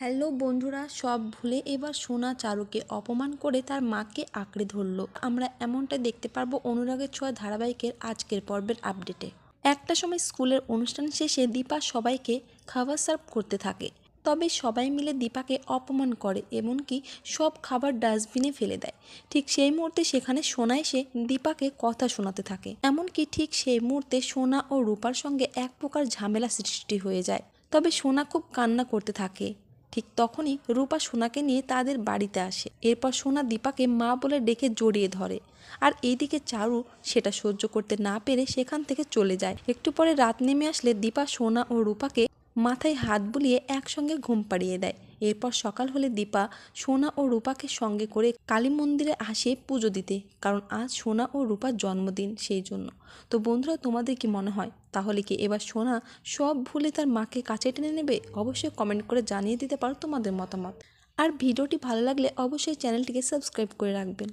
Hello বন্ধুরা, সব ভুলে এবার সোনা চারুকে অপমান করে তার মাকে আঁকড়ে ধরলো। আমরা এমনটাই দেখতে পারবো অনুরাগের ছোঁয়া ধারাবাহিকের আজকের পর্বের আপডেটে। একটা সময় স্কুলের অনুষ্ঠান শেষে দীপা সবাইকে খাবার সার্ভ করতে থাকে। তবে সবাই মিলে দীপাকে অপমান করে, এমনকি সব খাবার ডাস্টবিনে ফেলে দেয়। ঠিক সেই মুহূর্তে সেখানে সোনা এসে দীপাকে কথা শোনাতে থাকে। এমনকি ঠিক সেই মুহূর্তে সোনা ও রূপার সঙ্গে এক প্রকার ঝামেলা সৃষ্টি হয়ে যায়। তবে সোনা খুব কান্না করতে থাকে। ঠিক তখনই রূপা সোনাকে নিয়ে তাদের বাড়িতে আসে। এরপর সোনা দীপাকে মা বলে ডেকে জড়িয়ে ধরে। আর এইদিকে চারু সেটা সহ্য করতে না পেরে সেখান থেকে চলে যায়। একটু পরে রাত নেমে আসলে দীপা সোনা ও রূপাকে মাথায় হাত বুলিয়ে একসঙ্গে ঘুম পাড়িয়ে দেয়। এরপর সকাল হলে দীপা সোনা ও রূপাকে সঙ্গে করে কালী মন্দিরে আসে পুজো দিতে, কারণ আজ সোনা ও রূপার জন্মদিন, সেই জন্য। তো বন্ধুরা, তোমাদের কি মনে হয়, তাহলে কি এবার সোনা সব ভুলে তার মাকে কাছে টেনে নেবে? অবশ্যই কমেন্ট করে জানিয়ে দিতে পারো তোমাদের মতামত। আর ভিডিওটি ভালো লাগলে অবশ্যই চ্যানেলটিকে সাবস্ক্রাইব করে রাখবেন।